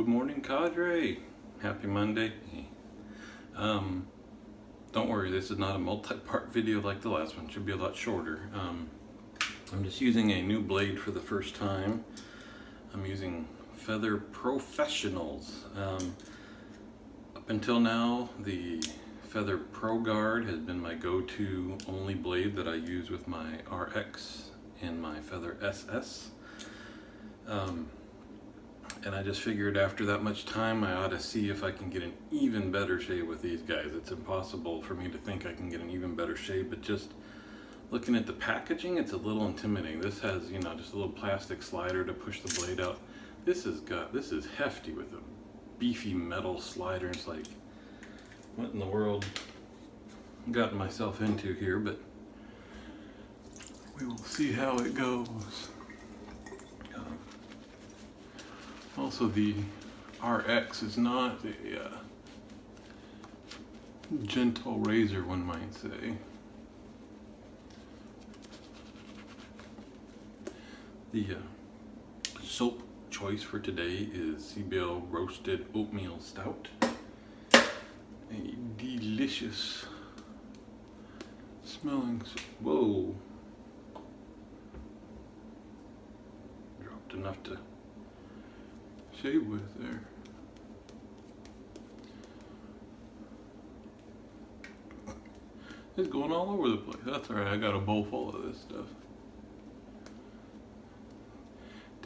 Good morning, Cadre. Happy Monday. Don't worry, this is not a multi-part video like the last one. It should be a lot shorter. I'm just using a new blade for the first time. I'm using Feather Professionals. Up until now, the Feather Pro Guard has been my go-to only blade that I use with my RX and my Feather SS. And I just figured after that much time I ought to see if I can get an even better shave with these guys. It's impossible for me to think I can get an even better shave, but just looking at the packaging, it's a little intimidating. This has, just a little plastic slider to push the blade out. This is hefty with a beefy metal slider. It's like, what in the world I've gotten myself into here, but we will see how it goes. Also, the RX is not a gentle razor, one might say. The soap choice for today is CBL Roasted Oatmeal Stout. A delicious smelling, whoa, dropped enough to shave with there. It's going all over the place. That's alright, I got a bowl full of this stuff.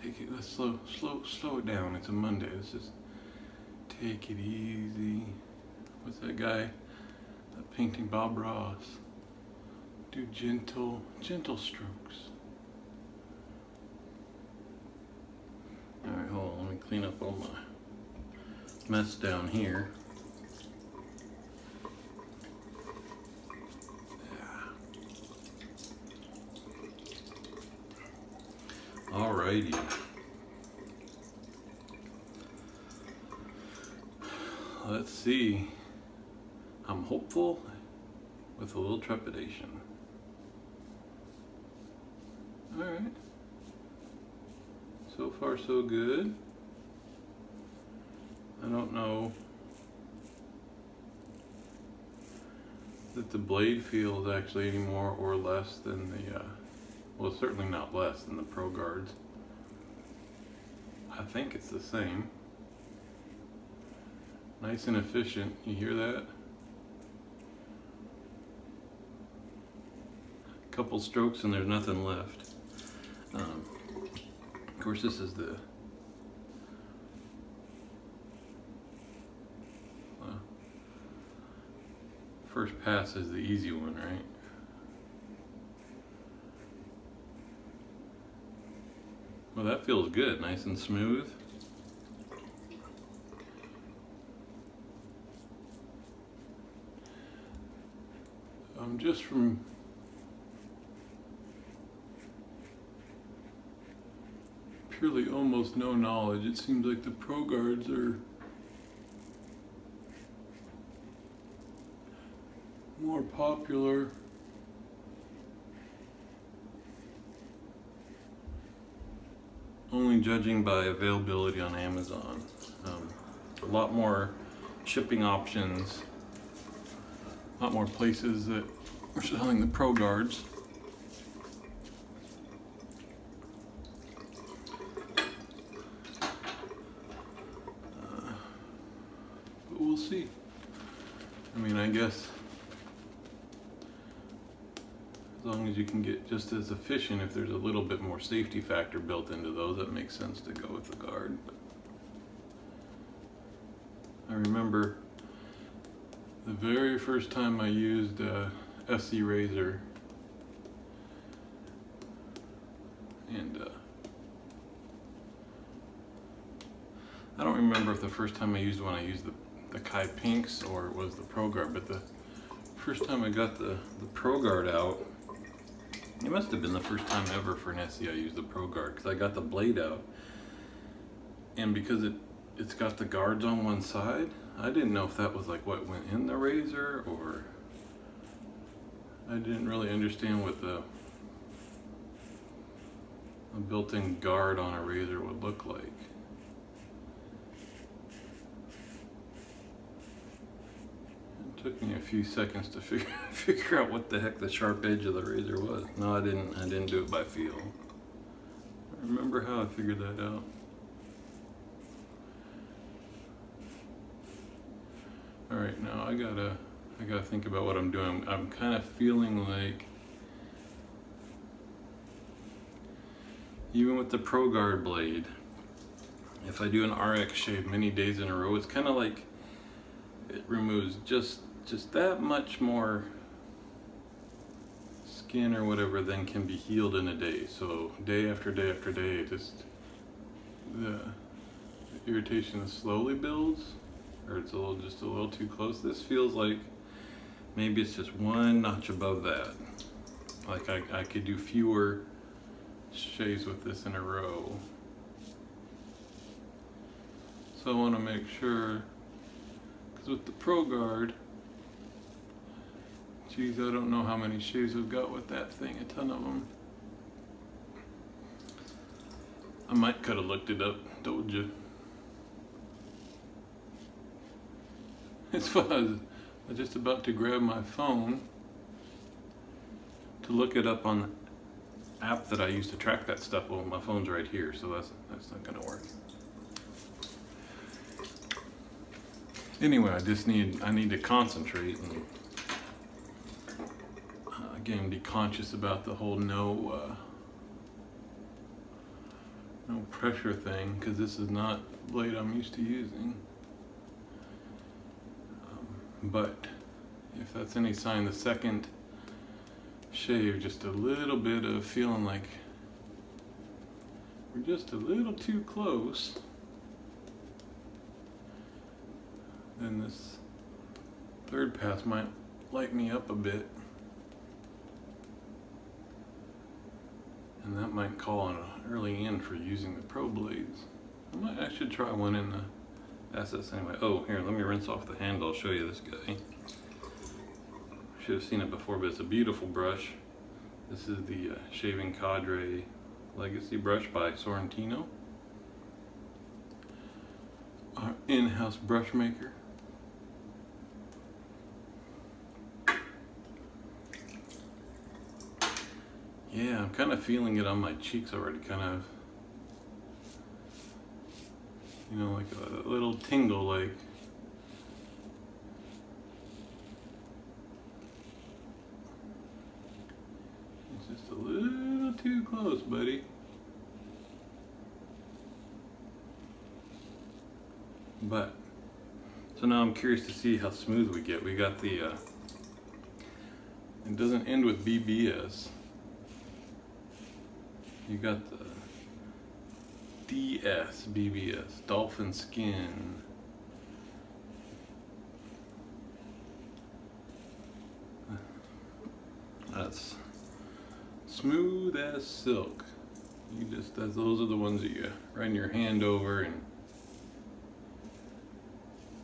Take it, let's slow it down. It's a Monday. Let's just take it easy. What's that guy? That painting, Bob Ross. Do gentle strokes. Alright, hold on, let me clean up all my mess down here. Yeah. Alrighty. Let's see. I'm hopeful with a little trepidation. Alright. So far so good. I don't know that the blade feels actually any more or less than the, well, certainly not less than the Pro Guards. I think it's the same. Nice and efficient, you hear that? A couple strokes and there's nothing left. Of course, this is the first pass is the easy one, right? Well, that feels good, nice and smooth. Just from purely almost no knowledge, it seems like the Pro Guards are more popular. Only judging by availability on Amazon. A lot more shipping options, a lot more places that are selling the Pro Guards. But we'll see. I mean, I guess as long as you can get just as efficient, if there's a little bit more safety factor built into those, that makes sense to go with the guard. But I remember the very first time I used a SE razor, and I don't remember if the first time I used one I used the Kai Pinks or it was the Pro Guard, but the first time I got the Pro Guard out, it must have been the first time ever for an SE I used the Pro Guard, because I got the blade out, and because it's got the guards on one side, I didn't know if that was like what went in the razor, or I didn't really understand what the a built-in guard on a razor would look like. Took me a few seconds to figure out what the heck the sharp edge of the razor was. No, I didn't do it by feel. I remember how I figured that out. All right, now I gotta think about what I'm doing. I'm kind of feeling like, even with the Pro Guard blade, if I do an RX shave many days in a row, it's kind of like it removes just that much more skin or whatever than can be healed in a day. So day after day after day, just the irritation slowly builds, or it's just a little too close. This feels like maybe it's just one notch above that. Like I could do fewer shaves with this in a row. So I want to make sure, because with the Pro Guard, geez, I don't know how many shaves I've got with that thing, a ton of them. I might could have looked it up, told you. It's fun. I was just about to grab my phone to look it up on the app that I use to track that stuff. Well, my phone's right here, so that's not gonna work. Anyway, I need to concentrate and again be conscious about the whole no pressure thing, because this is not the blade I'm used to using. But if that's any sign, the second shave, just a little bit of feeling like we're just a little too close, then this third pass might light me up a bit, and that might call an early end for using the Pro blades. I should try one in the SS anyway. Oh, here, let me rinse off the handle. I'll show you this guy. Should have seen it before, but it's a beautiful brush. This is the Shaving Cadre Legacy brush by Sorrentino, our in-house brush maker. Yeah, I'm kind of feeling it on my cheeks already, kind of, you know, like a little tingle, like it's just a little too close, buddy. But so now I'm curious to see how smooth we get. We got the it doesn't end with BBS. You got the DS, BBS, Dolphin Skin. That's smooth as silk. Those are the ones that you run your hand over and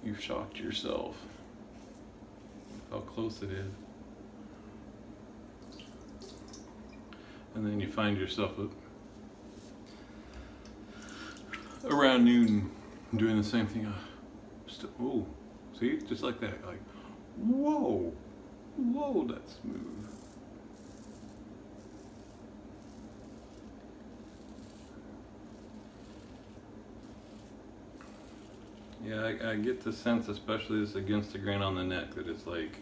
you've shocked yourself how close it is. And then you find yourself around noon doing the same thing. Oh, see, just like that. Like, whoa, that's smooth. Yeah, I get the sense, especially this against the grain on the neck, that it's like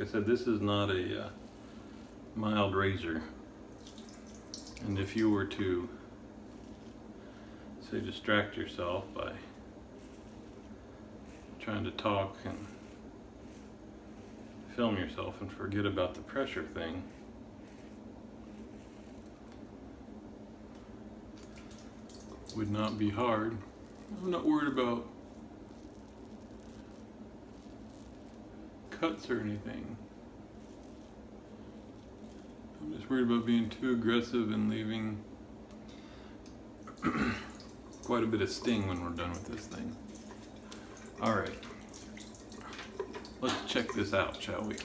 I said, this is not a mild razor. And if you were to, say, distract yourself by trying to talk and film yourself and forget about the pressure thing, would not be hard. I'm not worried about cuts or anything. I'm just worried about being too aggressive and leaving quite a bit of sting when we're done with this thing. All right, let's check this out, shall we?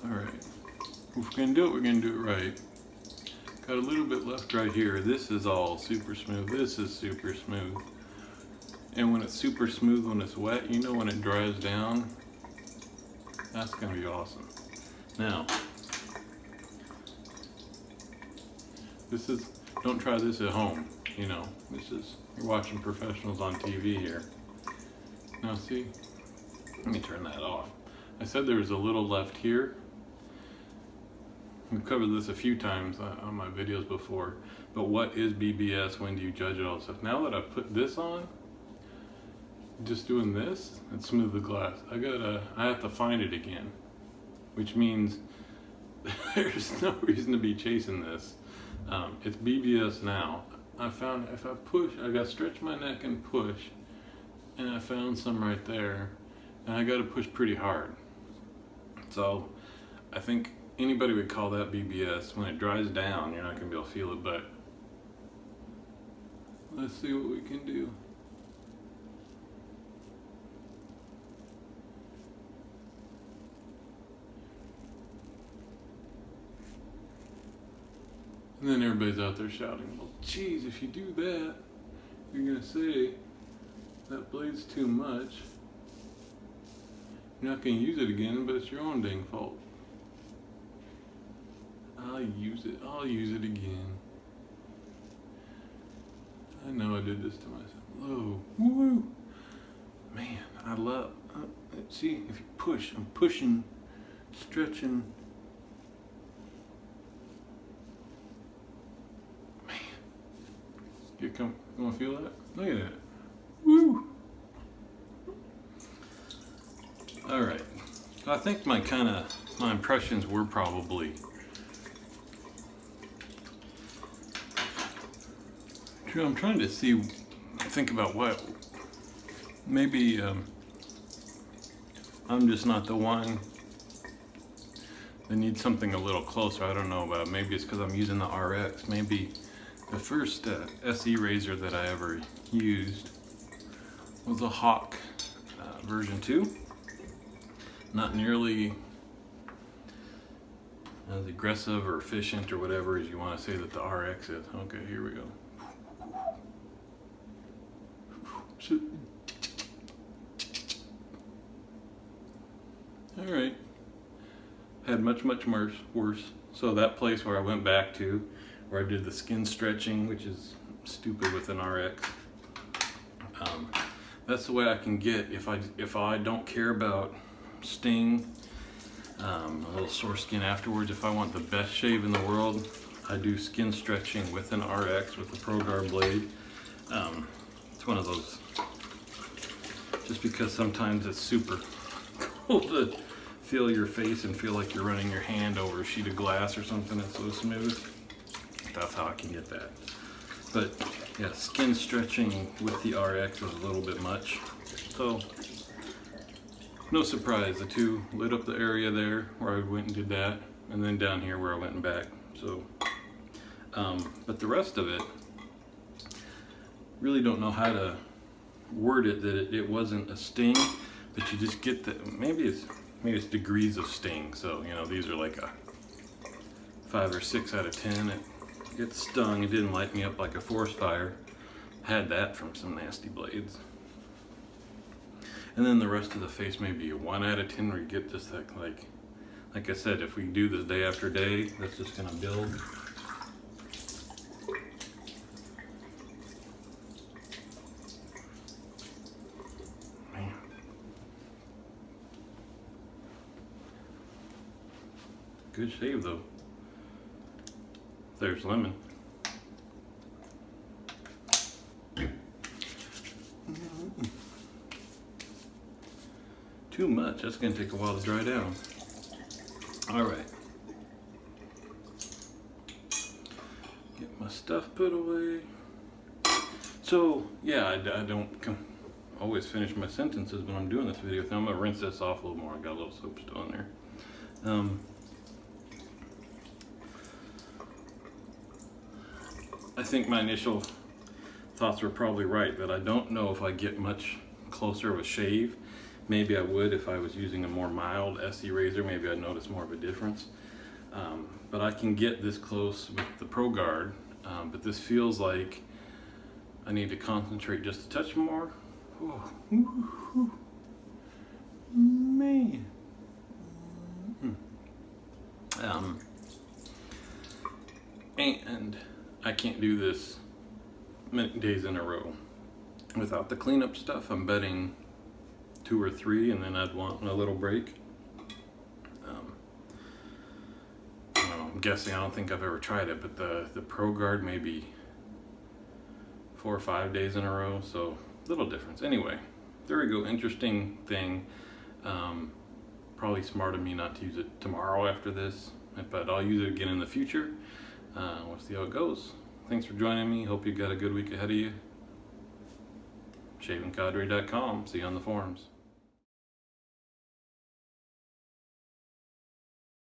All right, if we're gonna do it, we're gonna do it right. Got a little bit left right here. This is all super smooth. This is super smooth. And when it's super smooth, when it's wet, you know when it dries down, that's gonna be awesome. Now, this is, don't try this at home, you know. This is, you're watching professionals on TV here. Now see, let me turn that off. I said there was a little left here. We've covered this a few times on my videos before, but what is BBS? When do you judge it? All this stuff. Now that I've put this on, just doing this and smooth the glass, I have to find it again, which means there's no reason to be chasing this. It's BBS now. I found if I push, I got to stretch my neck and push, and I found some right there, and I got to push pretty hard. So I think anybody would call that BBS. When it dries down, you're not going to be able to feel it, but let's see what we can do. And then everybody's out there shouting, well, geez, if you do that, you're going to say that blade's too much. You're not going to use it again, but it's your own dang fault. I'll use it again. I know I did this to myself. Whoa, woo! Man, I love, see, if you push, I'm pushing, stretching. Man. You wanna feel that? Look at that. Woo! All right, I think my impressions were probably true. I'm trying to think about what, maybe I'm just not the one that needs something a little closer. I don't know about it. Maybe it's because I'm using the RX. Maybe the first SE razor that I ever used was a Hawk version 2. Not nearly as aggressive or efficient or whatever as you want to say that the RX is. Okay, here we go. All right. Had much worse. So that place where I went back to, where I did the skin stretching, which is stupid with an RX. That's the way I can get if I don't care about sting, a little sore skin afterwards. If I want the best shave in the world, I do skin stretching with an RX with the ProGuard blade. It's one of those, just because sometimes it's super cool to feel your face and feel like you're running your hand over a sheet of glass or something that's so smooth. That's how I can get that. But yeah, skin stretching with the RX was a little bit much. So no surprise, the two lit up the area there where I went and did that, and then down here where I went and back. So, but the rest of it, really don't know how to word it that it wasn't a sting, but you just get that maybe it's degrees of sting. So you know, these are like a 5 or 6 out of 10. It stung. It didn't light me up like a forest fire. Had that from some nasty blades. And then the rest of the face may be a 1 out of 10 where you get this like I said, if we do this day after day, that's just gonna build. Man. Good shave though. There's lemon. Too much, that's gonna take a while to dry down. All right. Get my stuff put away. So, yeah, I don't always finish my sentences when I'm doing this video. So I'm gonna rinse this off a little more. I got a little soap still in there. I think my initial thoughts were probably right, that I don't know if I get much closer of a shave. Maybe I would if I was using a more mild SE razor. Maybe I'd notice more of a difference. But I can get this close with the Pro Guard, but this feels like I need to concentrate just a touch more. Oh, man. And I can't do this many days in a row without the cleanup stuff. I'm betting 2 or 3, and then I'd want a little break. I'm guessing, I don't think I've ever tried it, but the Pro Guard maybe 4 or 5 days in a row, so little difference. Anyway, there we go. Interesting thing. Probably smart of me not to use it tomorrow after this, but I'll use it again in the future. We'll see how it goes. Thanks for joining me. Hope you got a good week ahead of you. ShavingCadre.com. See you on the forums.